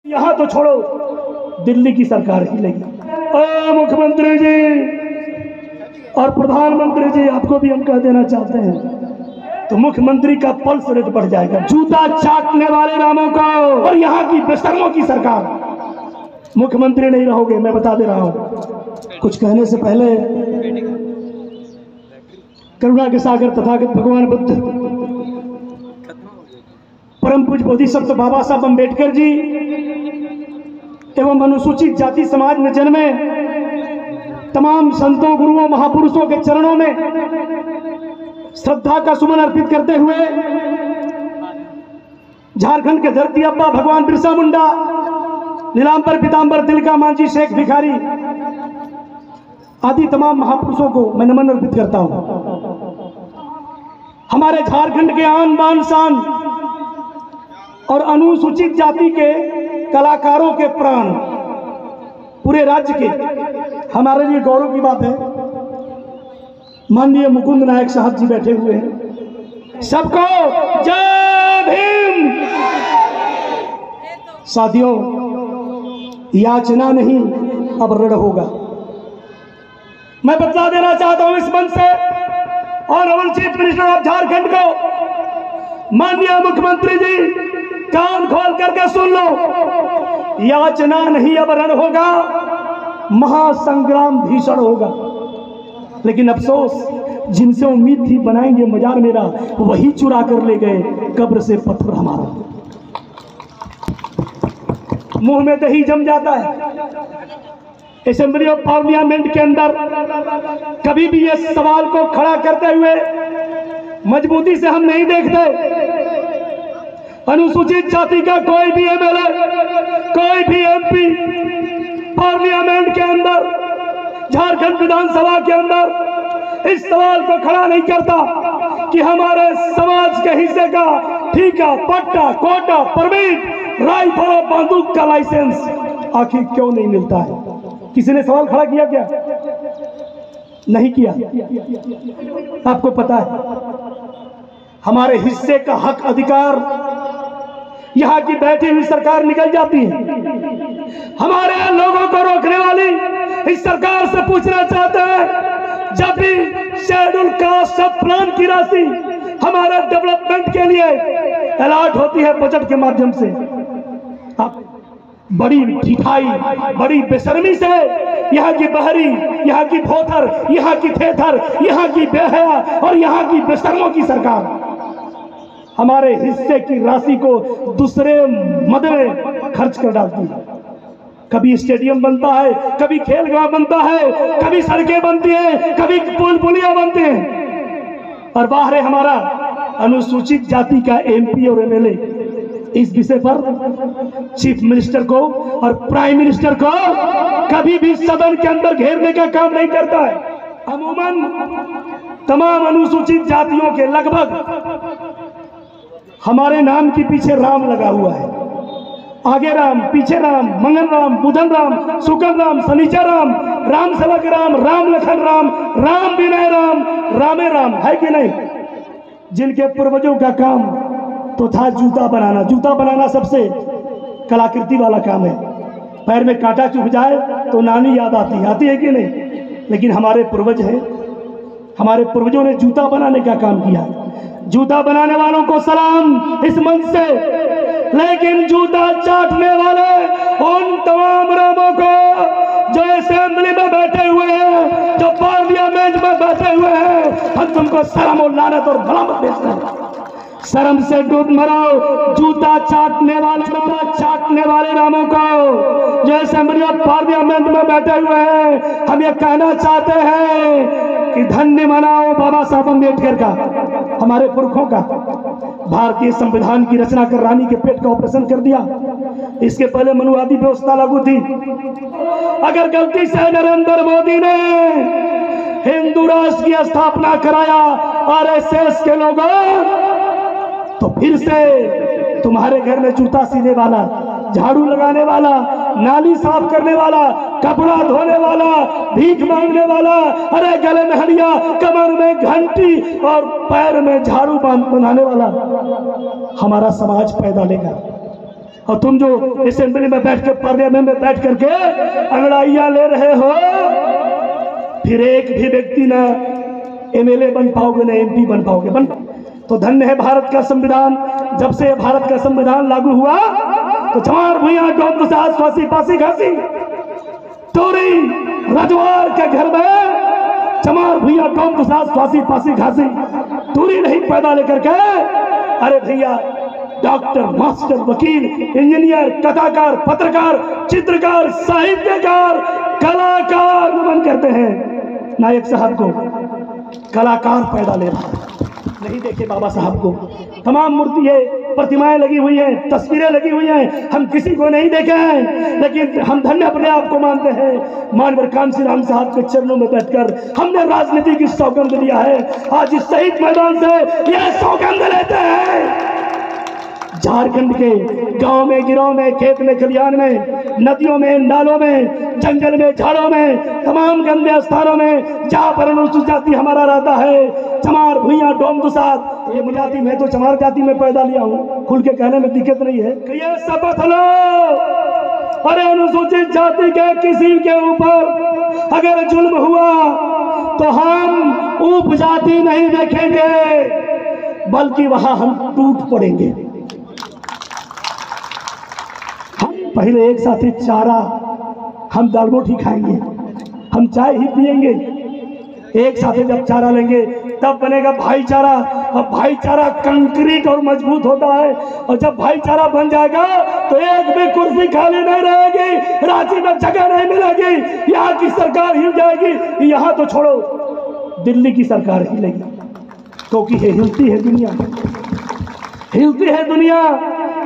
यहाँ तो छोड़ो, दिल्ली की सरकार ही लेगी। मुख्यमंत्री जी और प्रधानमंत्री जी, आपको भी हम कह देना चाहते हैं, तो मुख्यमंत्री का पल्स रेट बढ़ जाएगा। जूता चाटने वाले रामों को और यहाँ की बेशर्मों की सरकार, मुख्यमंत्री नहीं रहोगे, मैं बता दे रहा हूँ। कुछ कहने से पहले करुणा के सागर तथागत भगवान बुद्ध, परम पूज्य बोधिसत्व बाबा साहब अम्बेडकर जी एवं अनुसूचित जाति समाज में जन्मे तमाम संतों, गुरुओं, महापुरुषों के चरणों में श्रद्धा का सुमन अर्पित करते हुए झारखंड के धरती अब्बा भगवान बिरसा मुंडा, नीलांबर पीतांबर, तिलका मांझी, शेख भिखारी आदि तमाम महापुरुषों को मैं नमन अर्पित करता हूं। हमारे झारखंड के आन बान शान और अनुसूचित जाति के कलाकारों के प्राण, पूरे राज्य के, हमारे लिए गौरव की बात है। माननीय मुकुंद नायक साहब जी बैठे हुए हैं। सबको जय भीम। साथियों, याचना नहीं, अब ऋण होगा। मैं बता देना चाहता हूं इस मंच से, honourable chief minister of Jharkhand को, माननीय मुख्यमंत्री जी, कान खोल करके सुन लो, याचना नहीं अब रण होगा, महासंग्राम भीषण होगा। लेकिन अफसोस, जिनसे उम्मीद थी बनाएंगे मजार मेरा, वही चुरा कर ले गए कब्र से पत्थर हमारा। मुंह में दही जम जाता है। असेंबली ऑफ पार्लियामेंट के अंदर कभी भी इस सवाल को खड़ा करते हुए मजबूती से हम नहीं देखते। अनुसूचित जाति का कोई भी एमएलए, कोई भी एमपी पार्लियामेंट के अंदर, झारखंड विधानसभा के अंदर इस सवाल को खड़ा नहीं करता कि हमारे समाज के हिस्से का ठीका, पट्टा, कोटा, परमिट, राइफल और बंदूक का लाइसेंस आखिर क्यों नहीं मिलता है। किसी ने सवाल खड़ा किया क्या? नहीं किया। आपको पता है, हमारे हिस्से का हक अधिकार यहाँ की बैठी हुई सरकार निकल जाती है। हमारे लोगों को रोकने वाली इस सरकार से पूछना चाहते हैं, जब भी शेड्यूल कास्ट सब प्लान की राशि हमारे डेवलपमेंट के लिए अलॉट होती है बजट के माध्यम से, आप बड़ी ढिठाई, बड़ी बेशर्मी से यहाँ की बहरी, यहाँ की भोथर, यहाँ की थेथर, यहाँ की बेहया और यहाँ की बेशर्मों की सरकार हमारे हिस्से की राशि को दूसरे मद में खर्च कर डालती है। कभी स्टेडियम बनता है, कभी खेल ग्राउंड बनता है, कभी सड़कें बनती हैं, कभी पुल पुलिया बनते हैं, और बाहर है हमारा अनुसूचित जाति का एमपी और एमएलए। इस विषय पर चीफ मिनिस्टर को और प्राइम मिनिस्टर को कभी भी सदन के अंदर घेरने का काम नहीं करता है। अमूमन तमाम अनुसूचित जातियों के लगभग हमारे नाम के पीछे राम लगा हुआ है। आगे राम, पीछे राम, मंगल राम, बुधन राम, शुक्र राम, शनिचर राम, राम सेवक राम, राम लखन राम, राम विनय राम, रामे राम, है कि नहीं? जिनके पूर्वजों का काम तो था जूता बनाना। जूता बनाना सबसे कलाकृति वाला काम है। पैर में कांटा चुभ जाए तो नानी याद आती है कि नहीं? लेकिन हमारे पूर्वज हैं, हमारे पूर्वजों ने जूता बनाने का काम किया। जूता बनाने वालों को सलाम इस मंच से, लेकिन जूता चाटने वाले उन तमाम रामों को जो असेंबली में बैठे हुए हैं, जो पार्लियामेंट में बैठे हुए हैं, हम तुमको शर्म और लानत और मलामत भेजते हैं। शर्म से डूब मरो। जूता चाटने वाले रामों को जो असेंबली ऑफ पार्लियामेंट में बैठे हुए हैं, हम ये कहना चाहते हैं कि धन्य मनाओ बाबा साहब अम्बेडकर का, हमारे पुरखों का। भारतीय संविधान की रचना कर रानी के पेट का ऑपरेशन कर दिया। इसके पहले मनुवादी व्यवस्था लागू थी। अगर गलती से नरेंद्र मोदी ने हिंदू राष्ट्र की स्थापना कराया आरएसएस के लोगों, तो फिर से तुम्हारे घर में जूता सीने वाला, झाड़ू लगाने वाला, नाली साफ करने वाला, कपड़ा धोने वाला, भीख मांगने वाला, अरे गले में हड़िया, कमर में घंटी और पैर में झाड़ू बनाने वाला हमारा समाज पैदा लेगा। और तुम जो असेंबली में बैठ कर, पार्लियामेंट में बैठ करके अंगड़ाइयां ले रहे हो, फिर एक भी व्यक्ति ना एमएलए बन पाओगे ना एमपी बन पाओगे। तो धन्य है भारत का संविधान। जब से भारत का संविधान लागू हुआ तो चमार भुइयां डोम दुसाद फांसी फांसी घासी, टोरी रजवार के घर में चमार भुइयां डोम दुसाद फांसी फांसी घासी, टोरी नहीं पैदा लेकर के अरे भैया डॉक्टर, मास्टर, वकील, इंजीनियर, कथाकार, पत्रकार, चित्रकार, साहित्यकार, कलाकार नमन करते हैं नायक साहब को। कलाकार पैदा ले रहा है, नहीं देखे बाबा साहब को। तमाम मूर्तियां, प्रतिमाएं लगी हुई हैं, तस्वीरें लगी हुई हैं, हम किसी को नहीं देखे हैं, लेकिन हम धन्य अपने आप को मानते हैं। मानवर कांसी राम साहब के चरणों में बैठकर हमने राजनीति की सौगंध लिया है। आज इस शहीद मैदान से यह सौगंध लेते हैं। झारखंड के गांव में, गिरों में, खेत में, खलिहान में, नदियों में, नालों में, जंगल में, झाड़ों में, तमाम गंदे स्थानों में जहाँ पर अनुसूचित जाति हमारा रहता है, चमार भुइयां डोम दुसाद, ये जाति मैं तो चमार जाति में पैदा लिया हूँ, खुल के कहने में दिक्कत नहीं है। ये शपथ लो, अरे अनुसूचित जाति के किसी के ऊपर अगर जुल्म हुआ तो हम उपजाति नहीं देखेंगे, बल्कि वहां हम टूट पड़ेंगे। पहले एक साथ ही चारा, हम दाल रोटी खाएंगे, हम चाय ही पिएंगे, एक साथ जब चारा लेंगे तब बनेगा भाईचारा। और भाईचारा कंक्रीट और मजबूत होता है, और जब भाईचारा बन जाएगा तो एक भी कुर्सी खाली नहीं रहेगी, रांची में जगह नहीं मिलेगी, यहाँ की सरकार हिल जाएगी। यहाँ तो छोड़ो, दिल्ली की सरकार हिलेगी, क्योंकि हिलती है दुनिया, हिलती है दुनिया।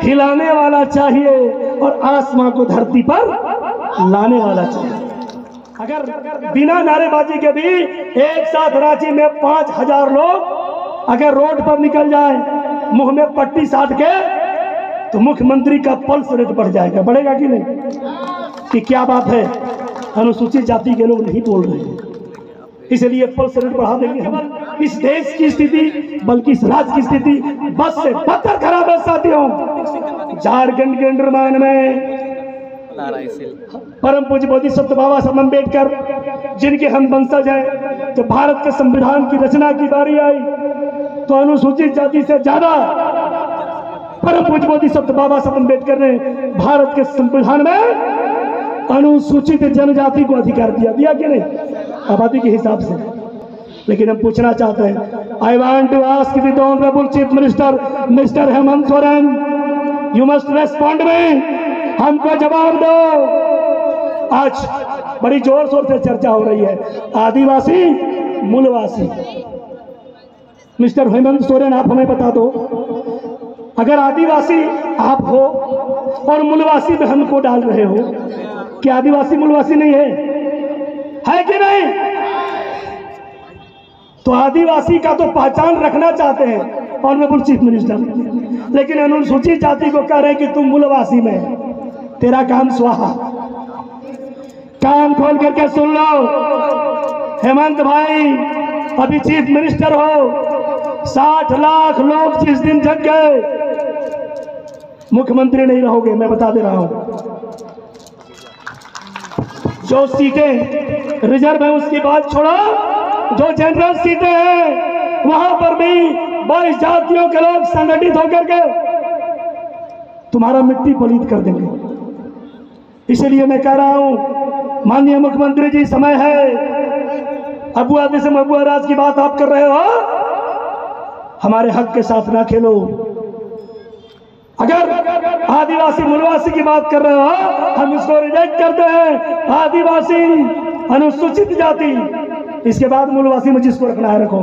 हिलाने वाला चाहिए और आसमां को धरती पर लाने वाला चाहिए। अगर बिना नारेबाजी के भी एक साथ रांची में 5000 लोग अगर रोड पर निकल जाए मुंह में पट्टी साध के, तो मुख्यमंत्री का पल्स रेट बढ़ जाएगा। बढ़ेगा कि नहीं? कि क्या बात है, अनुसूचित जाति के लोग नहीं बोल रहे हैं, इसलिए पल्स रेट बढ़ा देंगे हम। इस देश की स्थिति, बल्कि इस राज्य की स्थिति बस से बदतर खराब है साथियों। झारखंड के निर्माण में परम पूज्य बोधिसत्व बाबा साहब अम्बेडकर जिनके हम वंशज हैं, जब भारत के संविधान की रचना की बारी आई तो अनुसूचित जाति से ज्यादा परम पूज्य बोधिसत्व बाबा साहब अम्बेडकर ने भारत के संविधान में अनुसूचित जनजाति को अधिकार दिया कि नहीं, आबादी के हिसाब से। लेकिन हम पूछना चाहते हैं, I want to ask the honourable chief minister mister Hemant Soren, you must respond में, हमको जवाब दो। आज बड़ी जोर शोर से चर्चा हो रही है, आदिवासी मूलवासी। मिस्टर हेमंत सोरेन, आप हमें बता दो, अगर आदिवासी आप हो और मूलवासी में हमको डाल रहे हो, क्या आदिवासी मूलवासी नहीं है कि नहीं? तो आदिवासी का तो पहचान रखना चाहते हैं ऑनरेबल चीफ मिनिस्टर, लेकिन अनुसूचित जाति को कह रहे हैं कि तुम मूलवासी में, तेरा काम स्वाहा। कान खोल करके सुन लो हेमंत भाई, अभी चीफ मिनिस्टर हो, 60 लाख लोग जिस दिन जग गए, मुख्यमंत्री नहीं रहोगे, मैं बता दे रहा हूं। जो सीटें रिजर्व है उसकी बात छोड़ो, जो जनरल सीटें हैं वहां पर भी 22 जातियों के लोग संगठित होकर के तुम्हारा मिट्टी पलीत कर देंगे। इसलिए मैं कह रहा हूं माननीय मुख्यमंत्री जी, समय है, अबुआ देशम अबुआ राज की बात आप कर रहे हो, हमारे हक के साथ ना खेलो। अगर आदिवासी मूलवासी की बात कर रहे हो, हम इसको रिजेक्ट करते हैं। आदिवासी, अनुसूचित जाति, इसके बाद मूलवासी में जिसको रखना है रखो,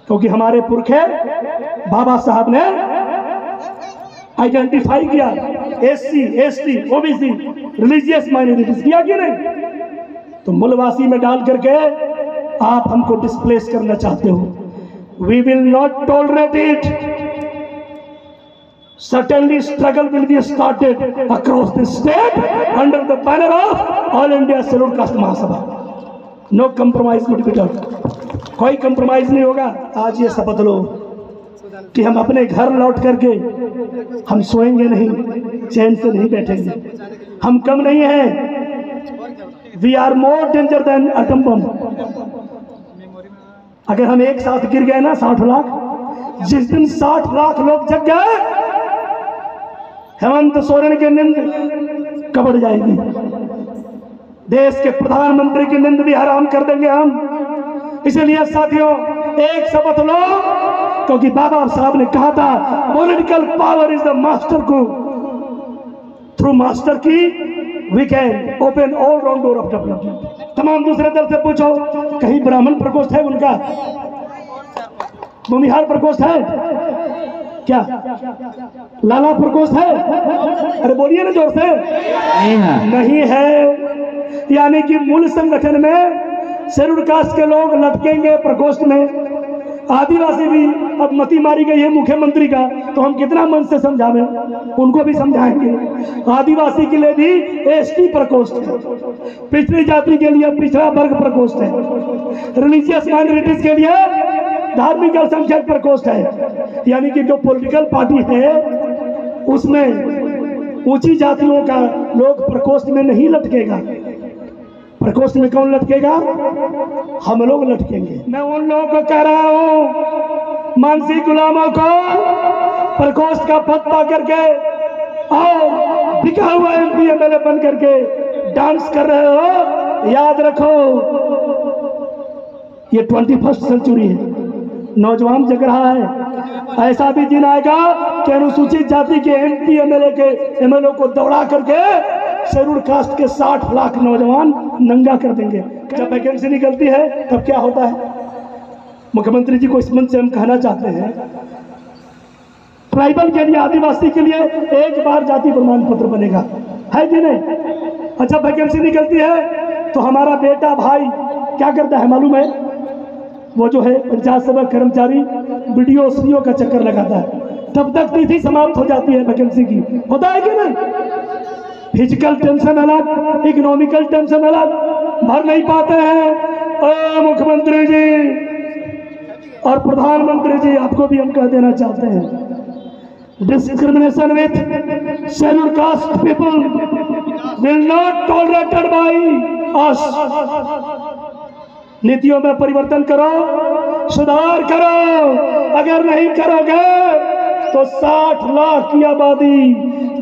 क्योंकि हमारे पुरखे बाबा साहब ने आइडेंटिफाई किया SC, ST, OBC, religious minorities किया कि नहीं? तो मूलवासी में डाल करके आप हमको डिस्प्लेस करना चाहते हो। We will not tolerate it. Certainly struggle will be started across the state under the banner of All India Scheduled Caste Mahasabha. No compromise will be done. कोई compromise नहीं होगा। आज ये शपथ लो, कि हम अपने घर लौट करके हम सोएंगे नहीं, चैन से नहीं बैठेंगे। हम कम नहीं हैं, we are more danger than atom bomb. अगर हम एक साथ गिर गए ना 60 लाख, जिस दिन 60 लाख लोग जग गए, हेमंत सोरेन की नींद कबड़ जाएगी, देश के प्रधानमंत्री की नींद भी हराम कर देंगे हम। इसलिए साथियों, एक शपथ लो, क्योंकि बाबा साहब ने कहा था political power is the master को, through master key we can open all round door of development. तमाम दूसरे दल से पूछो, कहीं ब्राह्मण प्रकोष्ठ है उनका, भूमिहार प्रकोष्ठ है क्या, लाला प्रकोष्ठ है? अरे बोलिए ना जोर से। नहीं है। यानी कि मूल संगठन में शेड्यूल कास्ट के लोग लटकेंगे प्रकोष्ठ में, आदिवासी भी अब मती मारी गई है मुख्यमंत्री का, तो हम कितना मन से समझावें, उनको भी समझाएंगे। आदिवासी के लिए भी एसटी प्रकोष्ठ है, पिछड़ी जाति के लिए पिछड़ा वर्ग प्रकोष्ठ है, रिलीजियस माइनॉरिटीज के लिए धार्मिक अल्पसंख्यक प्रकोष्ठ है। यानी कि जो पॉलिटिकल पार्टी है उसमें ऊंची जातियों का लोग प्रकोष्ठ में नहीं लटकेगा। प्रकोष्ठ में कौन लटकेगा? हम लोग लटकेंगे। मैं उन लोगों को कह रहा हूं, मानसिक गुलामों को प्रकोष्ठ का पद पा करके और बिका हुआ MP MLA बन करके डांस कर रहे हो, याद रखो ये 21st सेंचुरी है, नौजवान जग रहा है। ऐसा भी दिन आएगा कि अनुसूचित जाति के MP MLA को दौड़ा करके शेड्यूल कास्ट के 60 लाख नौजवान नंगा कर देंगे। जब वैकेंसी निकलती है तब क्या होता है? मुख्यमंत्री जी को इस मंच से हम कहना चाहते हैं, ट्राइबल के लिए, आदिवासी के लिए एक बार जाति प्रमाण पत्र बनेगा, है कि नहीं? अच्छा, वैकेंसी निकलती है तो हमारा बेटा भाई क्या करता है मालूम है? वो जो है पंचायत सेवक कर्मचारी BDO CO का चक्कर लगाता है, तब तक तिथि समाप्त हो जाती है वैकेंसी की। होता है कि नहीं? फिजिकल टेंशन अलग, इकोनॉमिकल टेंशन अलग, भर नहीं पाते हैं। मुख्यमंत्री जी और प्रधानमंत्री जी, आपको भी हम कह देना चाहते हैं, discrimination with schedule caste people will not tolerated by us. नीतियों में परिवर्तन करो, सुधार करो। अगर नहीं करोगे तो 60 लाख की आबादी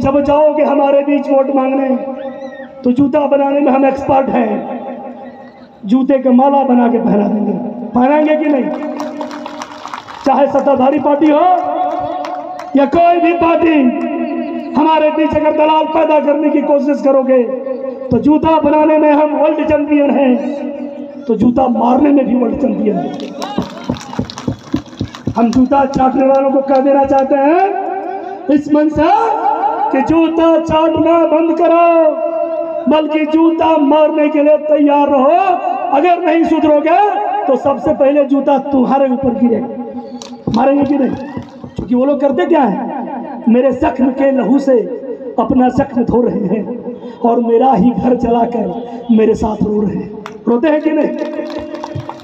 जब जाओगे हमारे बीच वोट मांगने, तो जूता बनाने में हम एक्सपर्ट हैं, जूते के माला बना के पहना देंगे। पहनाएंगे कि नहीं? चाहे सत्ताधारी पार्टी हो या कोई भी पार्टी, हमारे बीच अगर दलाल पैदा करने की कोशिश करोगे तो जूता बनाने में हम वर्ल्ड चैंपियन हैं, तो जूता मारने में भी वर्ल्ड चैंपियन हैं। हम जूता चाटने वालों को कह देना चाहते हैं इस मंच से कि जूता चाटना बंद करो, बल्कि जूता मारने के लिए तैयार रहो। अगर नहीं सुधरोगे तो सबसे पहले जूता तुम्हारे ऊपर गिरेगा। मारेंगे कि नहीं? क्योंकि वो लोग करते क्या है, मेरे जख्म के लहू से अपना जख्म धो रहे हैं और मेरा ही घर चलाकर मेरे साथ रो रहे हैं। रोते हैं कि नहीं?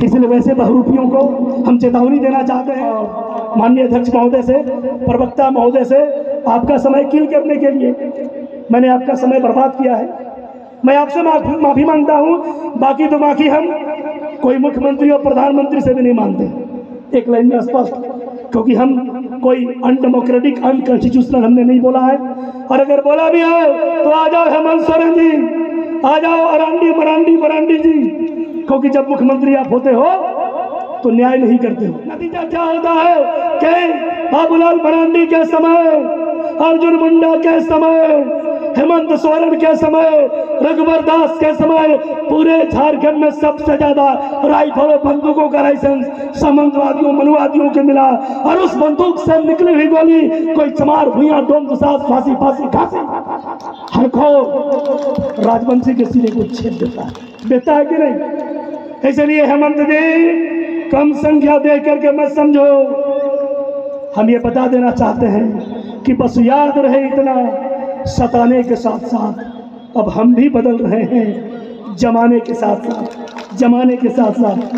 इसलिए वैसे बहुरूपियों को हम चेतावनी देना चाहते हैं, माननीय अध्यक्ष महोदय से, प्रवक्ता महोदय से, आपका समय किल करने के लिए मैंने आपका समय बर्बाद किया है। मैं आपसे माफी मांगता हूँ। बाकी तो बाकी हम कोई मुख्यमंत्री और प्रधानमंत्री से भी नहीं मांगते, एक लाइन में स्पष्ट, क्योंकि हम कोई अनडेमोक्रेटिक, अनकॉन्स्टिट्यूशनल हमने नहीं बोला है। और अगर बोला भी है तो आ जाओ हेमंत सोरेन जी, आ जाओ मरांडी जी, क्योंकि जब मुख्यमंत्री आप होते हो तो न्याय नहीं करते हो। नतीजा क्या होता है कि बाबूलाल मरांडी के समय, अर्जुन मुंडा के समय, हेमंत सोरेन के समय, रघुवर दास के समय पूरे झारखंड में सबसे ज्यादा राइफलों बंदूकों का लाइसेंस सामंतवादियों मनुवादियों के मिला। और उस बंदूक से निकली हुई गोली कोई चमार भुइयां डोम दुसाद फांसी घासी हरखो राजवंशी के सिरे को छेद देता है कि नहीं? इसलिए हेमंत जी, कम संख्या दे करके मत समझो। हम ये बता देना चाहते हैं कि बस याद रहे इतना, सताने के साथ साथ अब हम भी बदल रहे हैं, जमाने के साथ साथ।